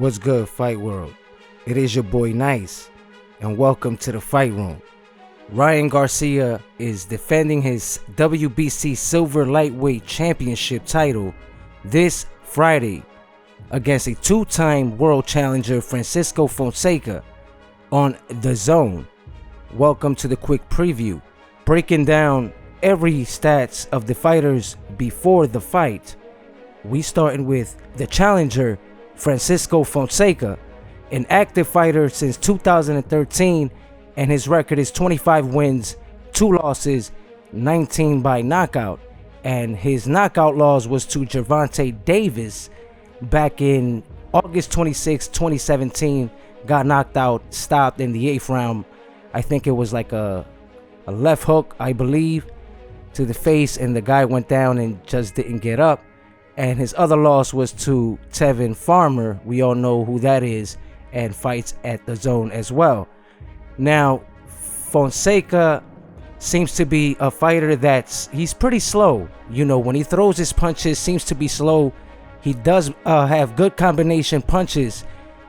What's good, Fight World? It is your boy Nice, and welcome to the Fight Room. RyanGarcia is defending his WBC Silver Lightweight Championship title this Friday against a two-time world challenger Francisco Fonseca on DAZN. Welcome to the quick preview, breaking down every stats of the fighters before the fight. We starting with the challenger Francisco Fonseca, an active fighter since 2013, and his record is 25 wins, 2 losses, 19 by knockout. And his knockout loss was to Gervonta Davis back in August 26, 2017. Got knocked out, stopped in the 8th round. I think it was like a left hook, I believe, to the face, and the guy went down and just didn't get up. And his other loss was to Tevin Farmer. We all know who that is, and fights at DAZN as well. Now, Fonseca seems to be a fighter he's pretty slow. You know, when he throws his punches, seems to be slow. He does have good combination punches,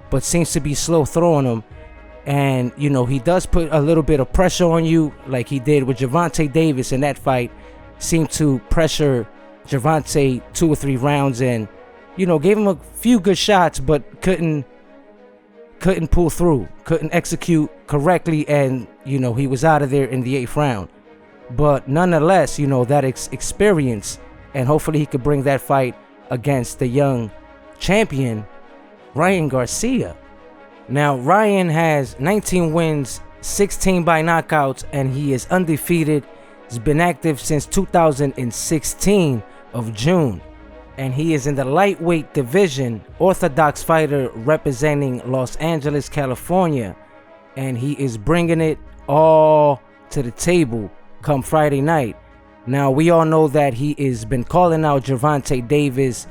but seems to be slow throwing them. And, you know, he does put a little bit of pressure on you, like he did with Gervonta Davis in that fight. Seemed to pressure Gervonta 2 or 3 rounds, and, you know, gave him a few good shots, but couldn't pull through, couldn't execute correctly, and, you know, he was out of there in the 8th round. But nonetheless, you know, that experience, and hopefully he could bring that fight against the young champion RyanGarcia. Now, Ryan has 19 wins, 16 by knockouts, and he is undefeated. He's been active since 2016 of June, and he is in the lightweight division, orthodox fighter representing Los Angeles, California, and he is bringing it all to the table come Friday night. Now, we all know that he has been calling out Gervonta Davis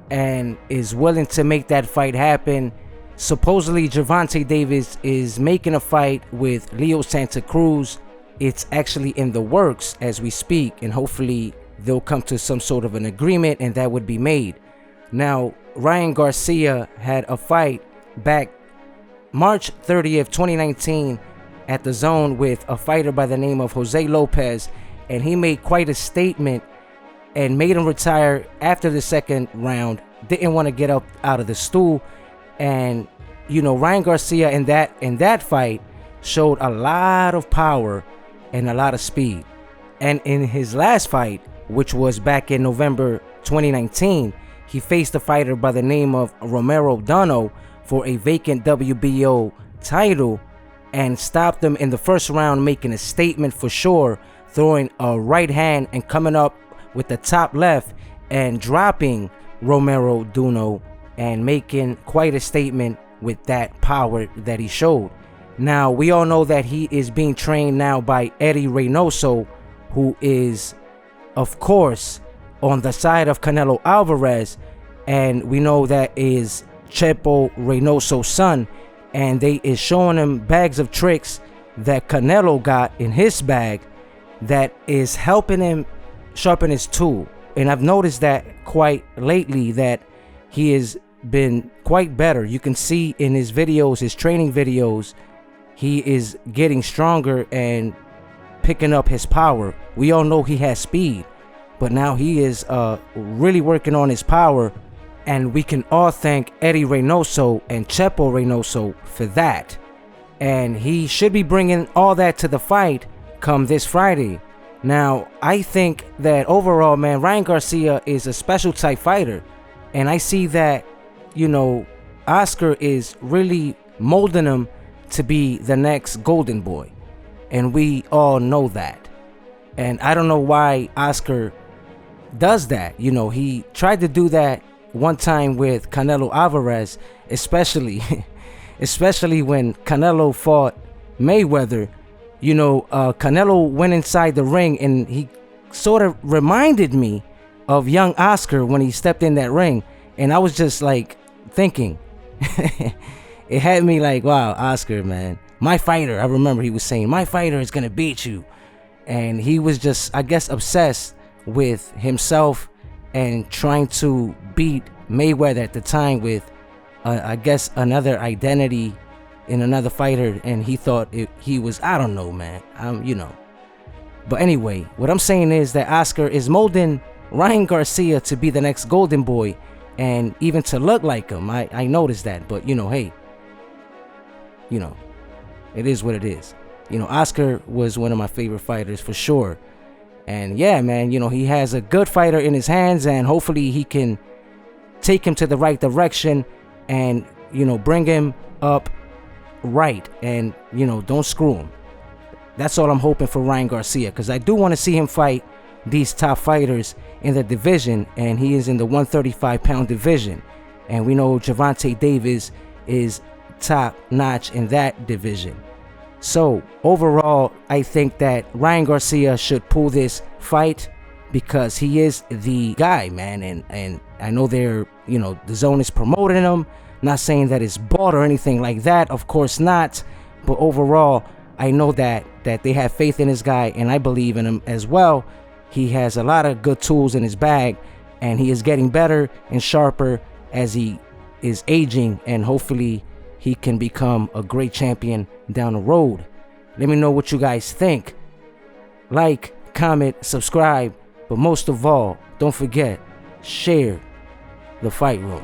and is willing to make that fight happen. Supposedly, Gervonta Davis is making a fight with Leo Santa Cruz. It's actually in the works as we speak, and hopefully they'll come to some sort of an agreement, and that would be made. Now, RyanGarcia had a fight back March 30th, 2019 at DAZN with a fighter by the name of Jose Lopez, and he made quite a statement and made him retire after the 2nd round. Didn't want to get up out of the stool, and, you know, RyanGarcia in that fight showed a lot of power and a lot of speed. And in his last fight, which was back in November 2019, he faced a fighter by the name of Romero Dono for a vacant WBO title and stopped him in the 1st round, making a statement for sure, throwing a right hand and coming up with the top left and dropping Romero Dono and making quite a statement with that power that he showed. Now, we all know that he is being trained now by Eddie Reynoso, who is, of course, on the side of Canelo Alvarez, and we know that is Chepo Reynoso's son, and they is showing him bags of tricks that Canelo got in his bag that is helping him sharpen his tool. And I've noticed that quite lately, that he has been quite better. You can see in his videos, his training videos, he is getting stronger and picking up his power. We all know he has speed, but now he is really working on his power, and we can all thank Eddie Reynoso and Chepo Reynoso for that. And he should be bringing all that to the fight come this Friday. Now, I think that overall, man, RyanGarcia is a special type fighter, and I see that, you know, Oscar is really molding him to be the next golden boy, and we all know that. And I don't know why Oscar does that. You know, he tried to do that one time with Canelo Alvarez, especially when Canelo fought Mayweather. You know, Canelo went inside the ring, and he sort of reminded me of young Oscar when he stepped in that ring, and I was just like thinking it had me like, wow, Oscar, man, my fighter. I remember he was saying, my fighter is gonna beat you, and he was just, I guess, obsessed with himself and trying to beat Mayweather at the time with I guess another identity in another fighter, and he thought he was, I don't know, man. But anyway, what I'm saying is that Oscar is molding Ryan Garcia to be the next Golden Boy, and even to look like him. I noticed that, but hey, it is what it is. Oscar was one of my favorite fighters for sure. And yeah, man, he has a good fighter in his hands, and hopefully he can take him to the right direction and, bring him up right, and, don't screw him. That's all I'm hoping for Ryan Garcia, because I do want to see him fight these top fighters in the division, and he is in the 135-pound division. And we know Gervonta Davis is top notch in that division. So overall, I think that Ryan Garcia should pull this fight because he is the guy, man. And I know they're, the DAZN is promoting him. Not saying that it's bought or anything like that, of course not. But overall, I know that they have faith in this guy, and I believe in him as well. He has a lot of good tools in his bag, and he is getting better and sharper as he is aging, and hopefully he can become a great champion down the road. Let me know what you guys think. Like, comment, subscribe, but most of all, don't forget, share the fight room.